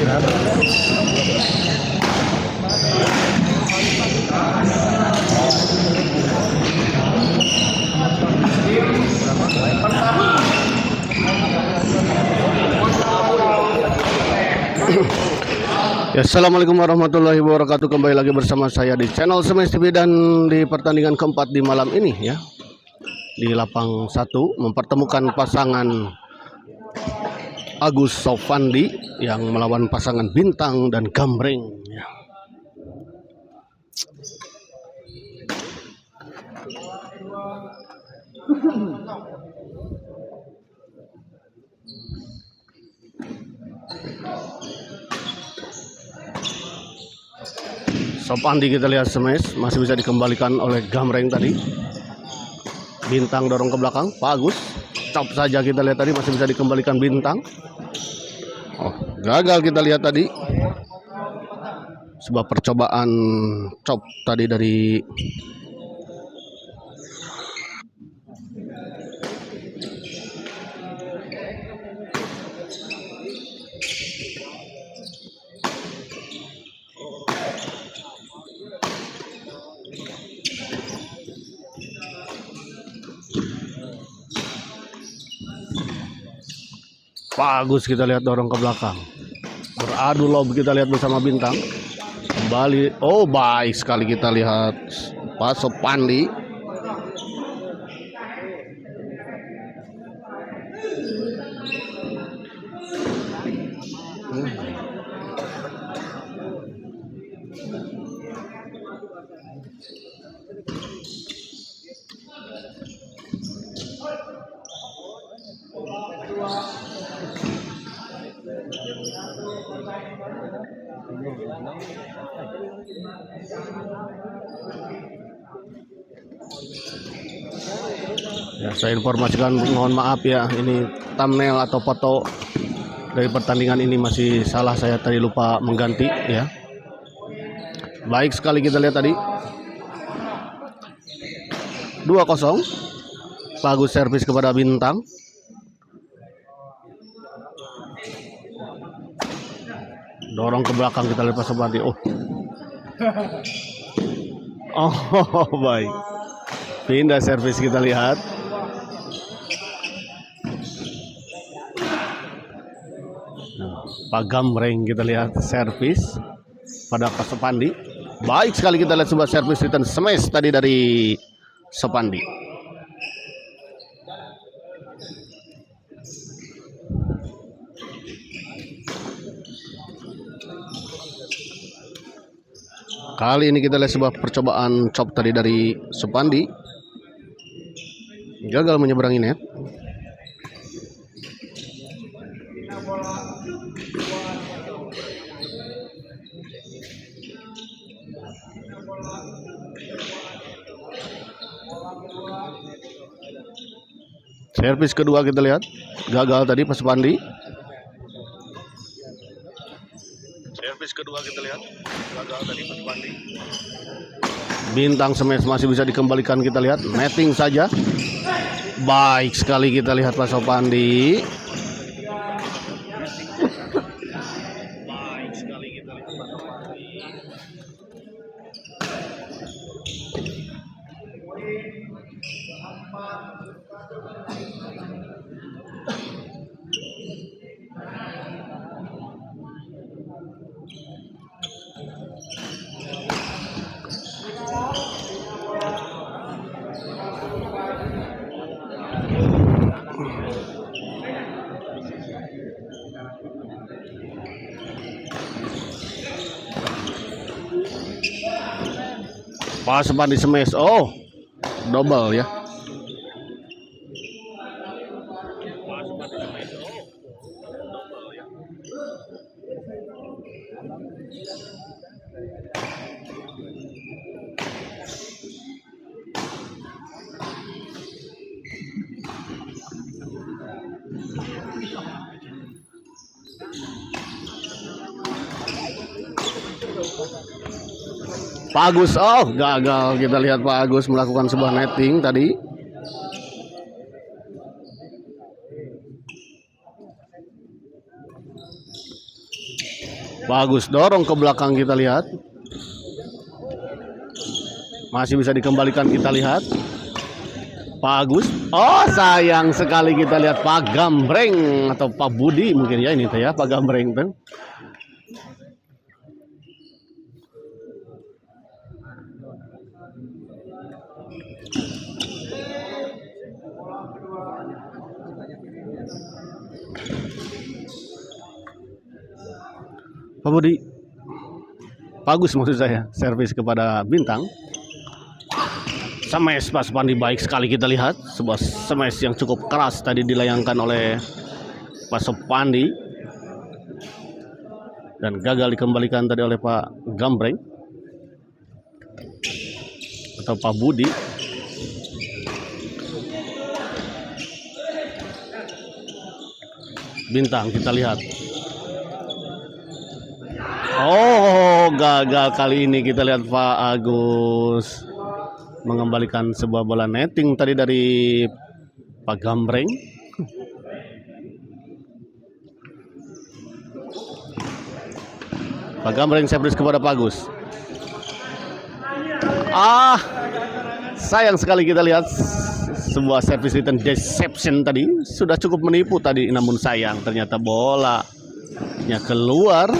Ya, assalamualaikum warahmatullahi wabarakatuh. Kembali lagi bersama saya di channel Semes TV dan di pertandingan keempat di malam ini ya, di lapang 1 mempertemukan pasangan Agus Sofandi yang melawan pasangan Bintang dan Gambreng ya. Sofandi kita lihat Semes masih bisa dikembalikan oleh Gambreng tadi. Bintang dorong ke belakang, Pak Agus chop saja kita lihat tadi, masih bisa dikembalikan Bintang. Oh, gagal kita lihat tadi. Sebuah percobaan chop tadi dari Pak Agus, kita lihat dorong ke belakang. Beradu lob kita lihat bersama Bintang. Kembali, oh baik sekali kita lihat Pak Sofandi. Ya, saya informasikan, mohon maaf ya, ini thumbnail atau foto dari pertandingan ini masih salah, saya tadi lupa mengganti ya. Baik sekali kita lihat tadi 2-0. Bagus servis kepada Bintang. Dorong ke belakang kita lihat Pak Sofandi. Oh baik. Pindah servis kita lihat. Pak Gambreng kita lihat servis pada Pak Sofandi. Baik sekali kita lihat sebuah servis return smash tadi dari Sofandi. Kali ini kita lihat sebuah percobaan chop tadi dari Sofandi. Gagal menyeberangi net. Servis kedua kita lihat gagal tadi Pak Sofandi. Servis kedua kita lihat gagal tadi Pak Sofandi. Bintang smash masih bisa dikembalikan kita lihat, netting saja. Baik sekali kita lihat Pak Sofandi. Baik sekali kita lihat Pak Sofandi. Pak Sofandi smash, oh double ya. Pak Agus, oh gagal kita lihat Pak Agus melakukan sebuah netting tadi. Bagus, dorong ke belakang kita lihat. Masih bisa dikembalikan kita lihat. Pak Agus. Oh, sayang sekali kita lihat Pak Gambreng atau Pak Budi mungkin ya ini tuh ya, Pak Gambreng tuh. Pak Budi. Bagus maksud saya, servis kepada Bintang. Smash Pak Supandi baik sekali kita lihat, sebuah smash yang cukup keras tadi dilayangkan oleh Pak Supandi dan gagal dikembalikan tadi oleh Pak Gambreng atau Pak Budi. Bintang kita lihat. Oh, gagal kali ini kita lihat Pak Agus mengembalikan sebuah bola netting tadi dari Pak Gambreng. Pak Gambreng servis kepada Pak Agus. Sayang sekali kita lihat sebuah service return deception tadi sudah cukup menipu tadi, namun sayang ternyata bolanya keluar.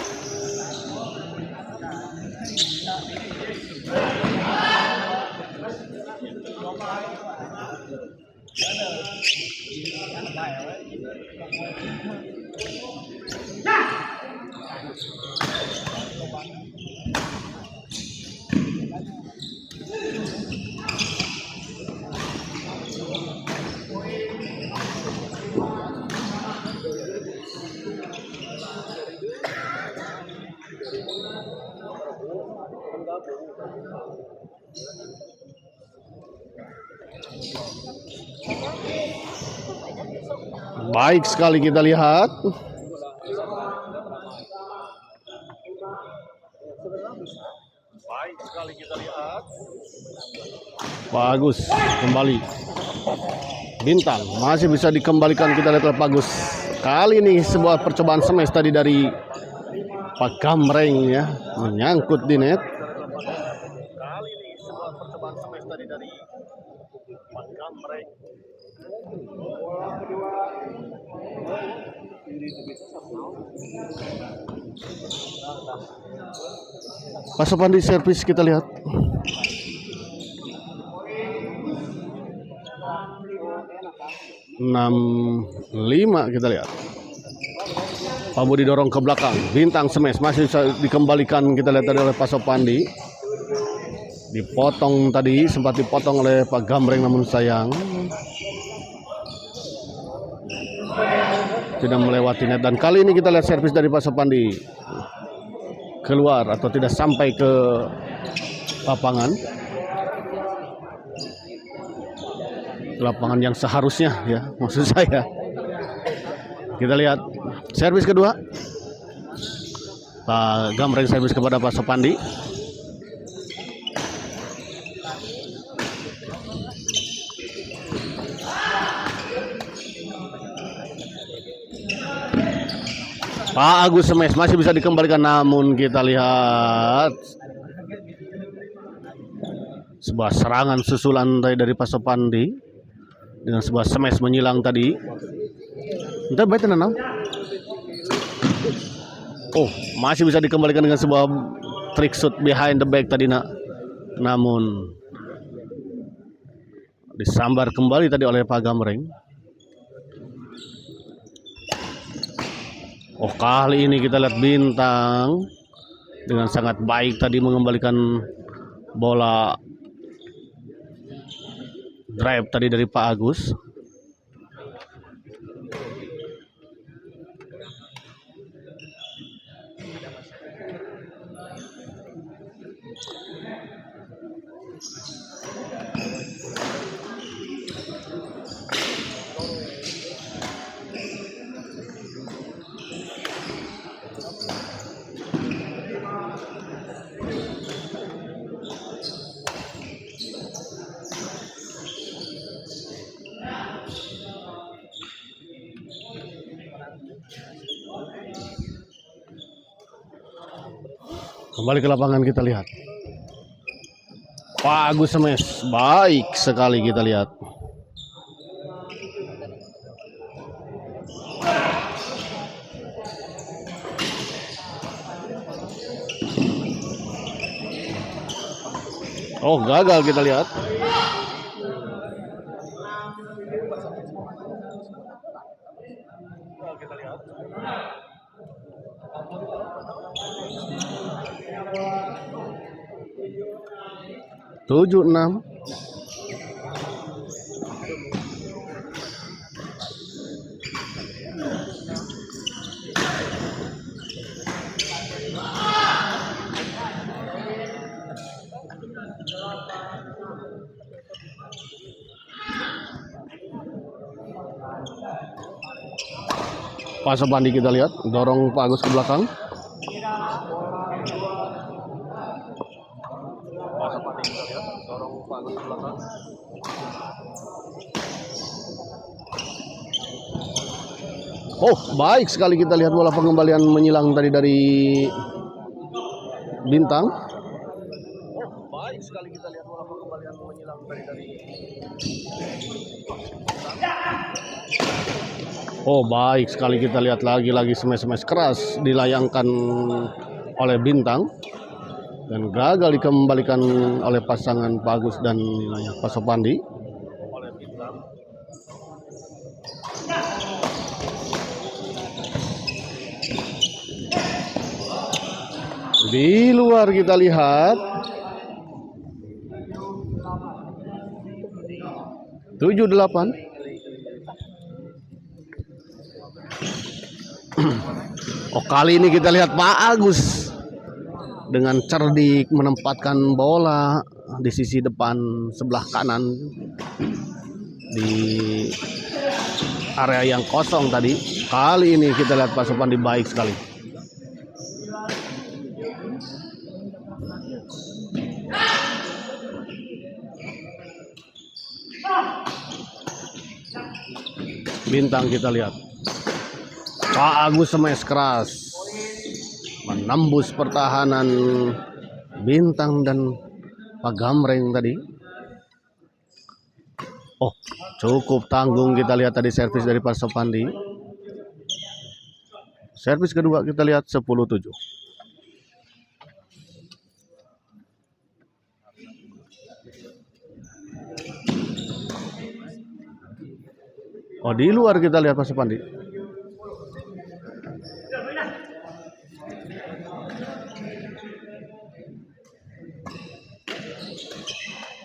Baik sekali kita lihat. Baik sekali kita lihat. Bagus kembali. Bintang masih bisa dikembalikan kita lihat oleh Bagus. Kali ini sebuah percobaan smash tadi dari Pak Gambreng ya, menyangkut di net. Kali ini sebuah percobaan smash tadi dari Pak Gambreng. Pak Supandi servis kita lihat. Enam lima kita lihat. Pak Budi dorong ke belakang. Bintang smash masih bisa dikembalikan kita lihat tadi oleh Pak Supandi. Dipotong tadi, sempat dipotong oleh Pak Gambreng namun sayang tidak melewati net. Dan kali ini kita lihat servis dari Pak Supandi keluar atau tidak sampai ke lapangan yang seharusnya ya, maksud saya. Kita lihat servis kedua. Pak Gambreng servis kepada Pak Supandi. Pak Agus smash masih bisa dikembalikan, namun kita lihat sebuah serangan susulan dari Pak Supandi dengan sebuah smash menyilang tadi. Kita baik tenang. Oh, masih bisa dikembalikan dengan sebuah trick shoot behind the back tadi namun disambar kembali tadi oleh Pak Gambreng. Oh, kali ini kita lihat Bintang dengan sangat baik tadi mengembalikan bola drive tadi dari Pak Agus. Kembali ke lapangan kita lihat. Pak Agus smash, baik sekali kita lihat. Oh, gagal kita lihat. Tujuh enam. Pas Pandi kita lihat, dorong Pak Agus ke belakang. Oh, baik sekali kita lihat bola pengembalian menyilang tadi dari Bintang. Oh, baik sekali kita lihat bola pengembalian menyilang tadi dari Oh, baik sekali kita lihat lagi-lagi smash keras dilayangkan oleh Bintang dan gagal dikembalikan oleh pasangan Pak Agus dan Pak Sopandi. Di luar kita lihat 7-8. Oh, kali ini kita lihat Pak Agus dengan cerdik menempatkan bola di sisi depan sebelah kanan di area yang kosong tadi. Kali ini kita lihat Pak Sopandi baik sekali. Bintang kita lihat Pak Agus smash keras menembus pertahanan Bintang dan Pak Gamreng tadi. Oh, cukup tanggung kita lihat tadi servis dari Pak Sopandi. Servis kedua kita lihat 10-7. Oh, di luar kita lihat Pak Sopandi.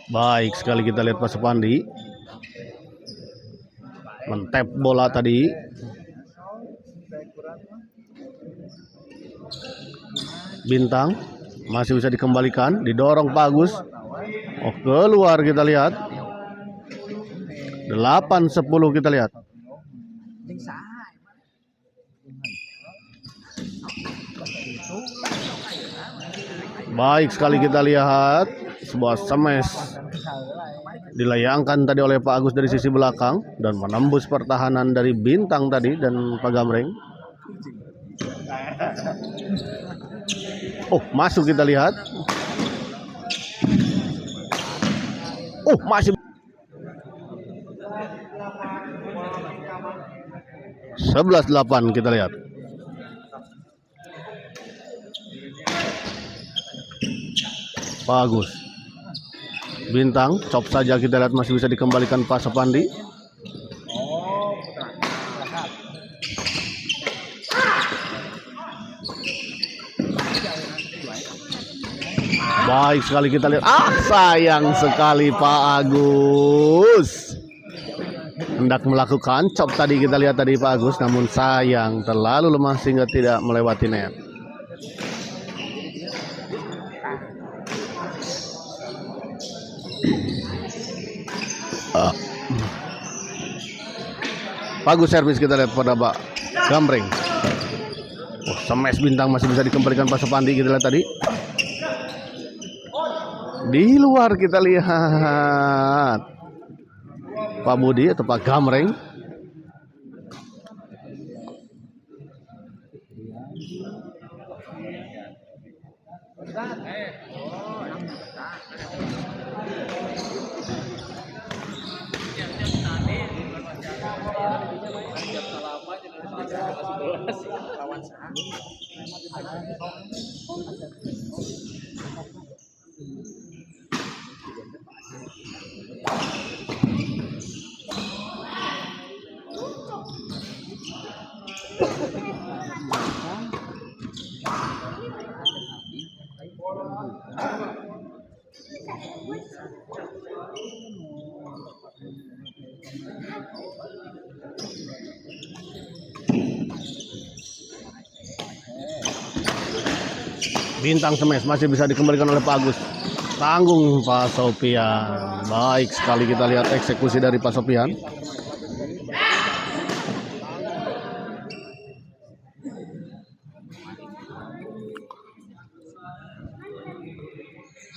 Baik sekali kita lihat Pak Sopandi mentap bola tadi. Bintang masih bisa dikembalikan, didorong Pak Agus. Oh, keluar kita lihat. 8-10 kita lihat. Baik sekali kita lihat sebuah smash dilayangkan tadi oleh Pak Agus dari sisi belakang dan menembus pertahanan dari Bintang tadi dan Pak Gamreng. Oh, masuk kita lihat. Oh, masih 11-8 kita lihat. Pak Agus. Bintang, chop saja kita lihat masih bisa dikembalikan Pak Sopandi. Baik sekali kita lihat. Sayang sekali Pak Agus. Hendak melakukan chop tadi kita lihat tadi Pak Agus, namun sayang terlalu lemah sehingga tidak melewati net. Bagus servis kita lihat pada Pak Gamreng. Oh, smash Bintang masih bisa dikembalikan Pak Sopandi kita lihat tadi. Di luar kita lihat Pak Budi atau Pak Gamreng. Bintang smash masih bisa dikembalikan oleh Pak Agus. Tanggung Pak Sofian. Baik sekali kita lihat eksekusi dari Pak Sofian.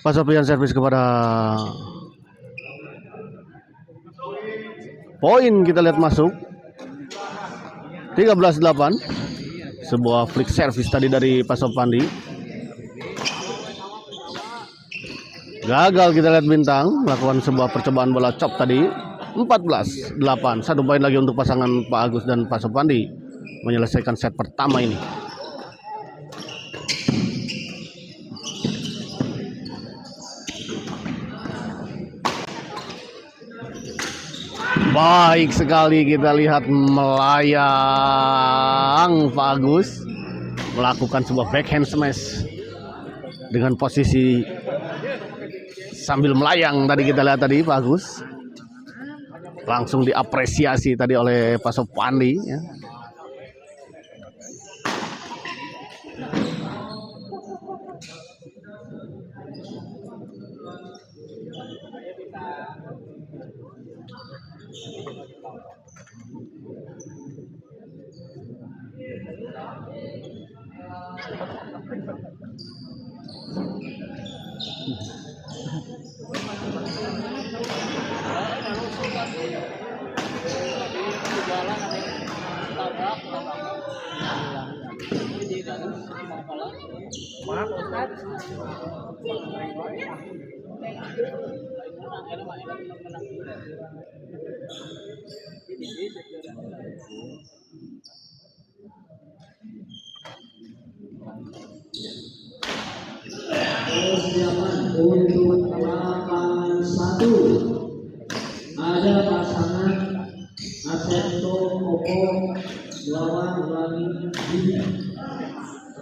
Pak Sofian servis kepada poin, kita lihat masuk 13-8. Sebuah flick service tadi dari Pak Sopandi. Gagal, kita lihat Bintang melakukan sebuah percobaan bola chop tadi. 14-8. Satu poin lagi untuk pasangan Pak Agus dan Pak Sopandi menyelesaikan set pertama ini. Baik sekali kita lihat melayang Pak Agus melakukan sebuah backhand smash dengan posisi sambil melayang tadi, kita lihat tadi Pak Agus langsung diapresiasi tadi oleh Pak Sopandi ya. Persiapan untuk lapangan 1 ada pasangan Asento Koko lawan Lani Dini.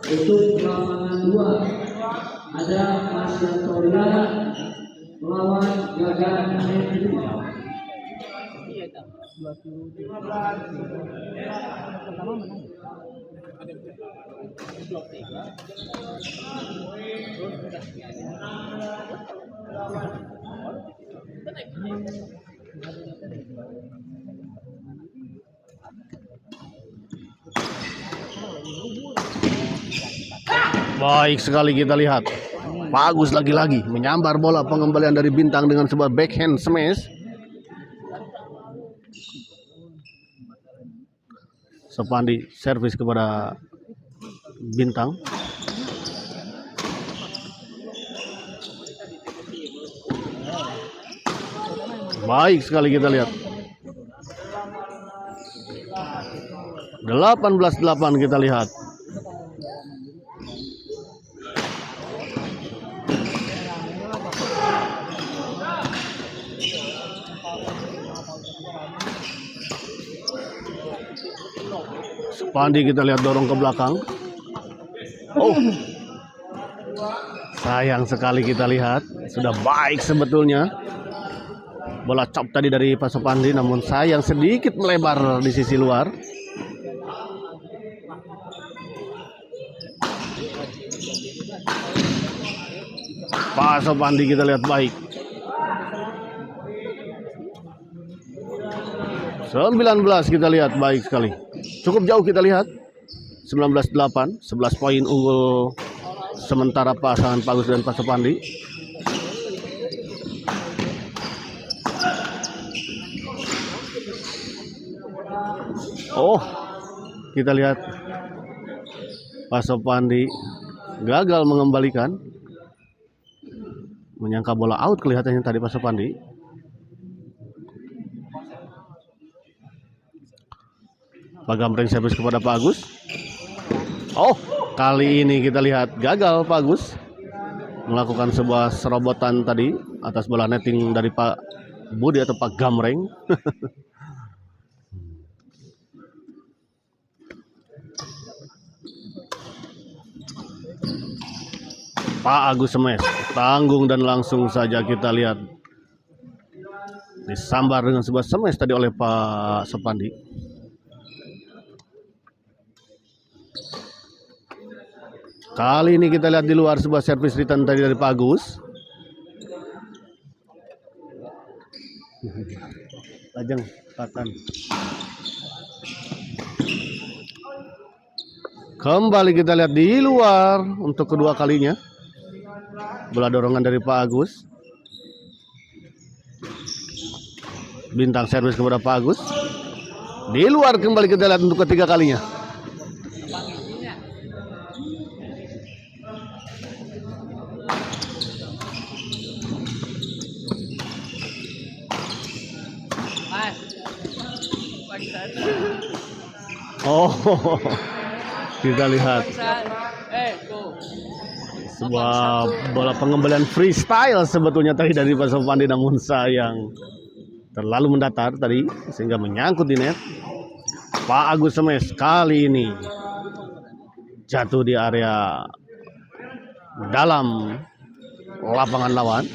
Untuk lapangan 2 ada Mas Yantoria melawan Gagan Hendri. Baik sekali kita lihat Pak Agus lagi-lagi menyambar bola pengembalian dari Bintang dengan sebuah backhand smash. Sopandi servis kepada Bintang. Baik sekali kita lihat 18-8 kita lihat. Pandi kita lihat dorong ke belakang. Oh, sayang sekali kita lihat. Sudah baik sebetulnya bola chop tadi dari Pak Sopandi, namun sayang sedikit melebar di sisi luar. Pak Sopandi kita lihat baik. 19 kita lihat baik sekali. Cukup jauh kita lihat. 19-8, 11 poin unggul sementara pasangan Pak Agus dan Pak Sopandi. Oh, kita lihat Pak Sopandi gagal mengembalikan. menyangka bola out kelihatannya tadi Pak Sopandi. Pak Gamreng servis kepada Pak Agus. Oh, kali ini kita lihat gagal Pak Agus melakukan sebuah serobotan tadi atas bola netting dari Pak Budi atau Pak Gamreng. Pak Agus smash, tanggung dan langsung saja kita lihat disambar dengan sebuah smash tadi oleh Pak Sopandi. Kali ini kita lihat di luar sebuah servis return tadi dari Pak Agus. Lajeng, Tatan. Kembali kita lihat di luar untuk kedua kalinya. Bola dorongan dari Pak Agus. Bintang servis kepada Pak Agus. Di luar kembali kita lihat untuk ketiga kalinya. Oh, kita lihat sebuah bola pengembalian freestyle sebetulnya tadi dari Pak Sopandi, namun sayang terlalu mendatar tadi sehingga menyangkut di net. Pak Agus smash kali ini jatuh di area dalam lapangan lawan.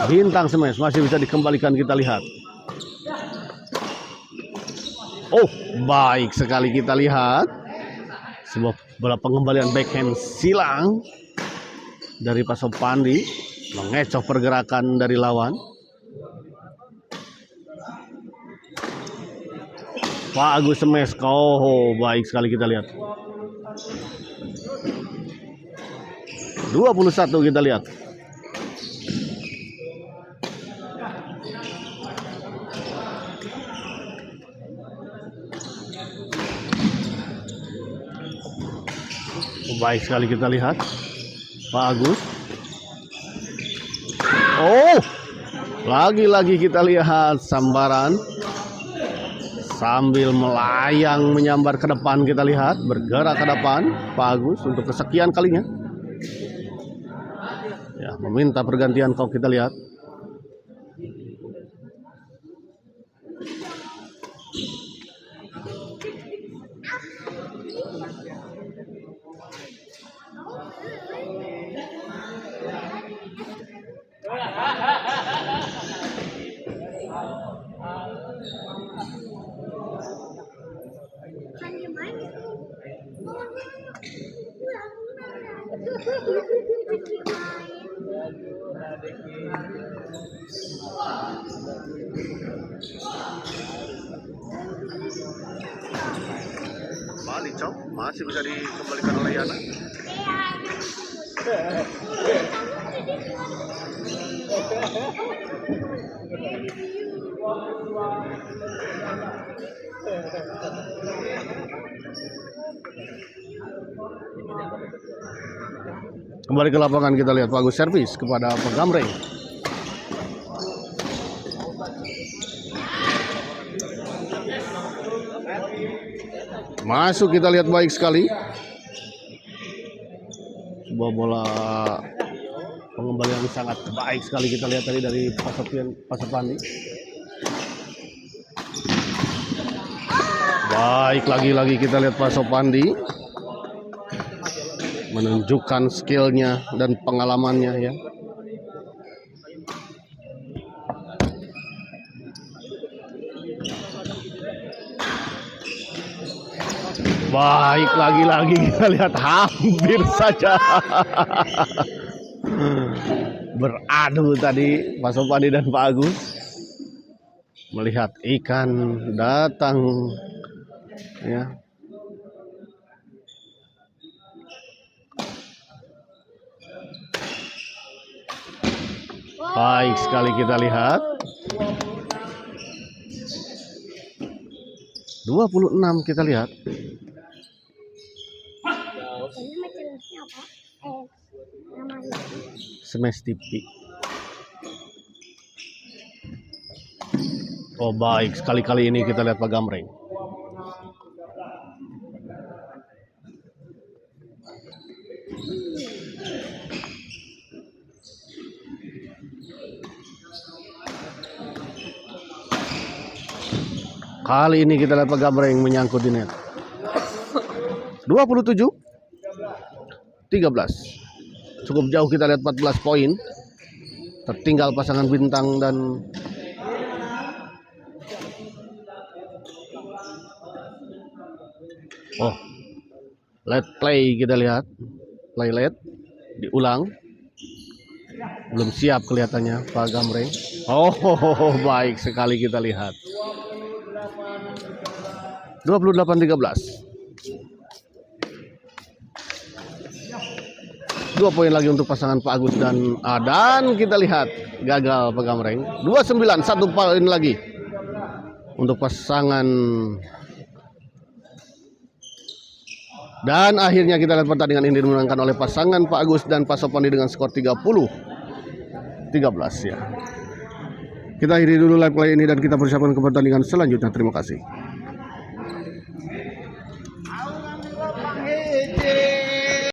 Bintang smash masih bisa dikembalikan, kita lihat. Oh, baik sekali kita lihat sebuah bola pengembalian backhand silang dari Pak Sopandi, mengecoh pergerakan dari lawan. Pak Agus smash, oh baik sekali kita lihat. 21 kita lihat. Baik sekali kita lihat Pak Agus. Oh, lagi-lagi kita lihat sambaran sambil melayang menyambar ke depan. Kita lihat bergerak ke depan Pak Agus untuk kesekian kalinya. Ya, meminta pergantian kok, kita lihat. Balik cok, masih bisa dikembalikan oleh Yana. Kembali ke lapangan kita lihat Pak Agus servis kepada Pak Gamreng. Masuk, kita lihat baik sekali. Sebuah bola pengembalian sangat baik sekali kita lihat tadi dari Pak Sopandi. Baik, lagi-lagi kita lihat Pak Sopandi menunjukkan skillnya dan pengalamannya ya. Baik, lagi-lagi kita lihat hampir saja beradu tadi Pak Sopandi dan Pak Agus. Melihat ikan datang ya. Baik sekali kita lihat. 26 kita lihat. Ini macamnya apa? Nama Smash TV. Oh baik, sekali-kali ini kita lihat Pak Gamreng. Kali ini kita lihat Pak Gamreng menyangkut di net. 27 13. Cukup jauh, kita lihat 14 poin. Tertinggal pasangan Bintang dan let play, kita lihat play let diulang. Belum siap kelihatannya Pak Gamreng. Baik sekali, kita lihat 28-13. 2 poin lagi untuk pasangan Pak Agus dan kita lihat gagal Pak Gamreng. 29, 1 poin lagi untuk pasangan. Dan akhirnya kita lihat pertandingan ini dimenangkan oleh pasangan Pak Agus dan Pak Sopandi dengan skor 30-13 ya. Kita akhiri dulu live play ini dan kita persiapkan ke pertandingan selanjutnya. Terima kasih.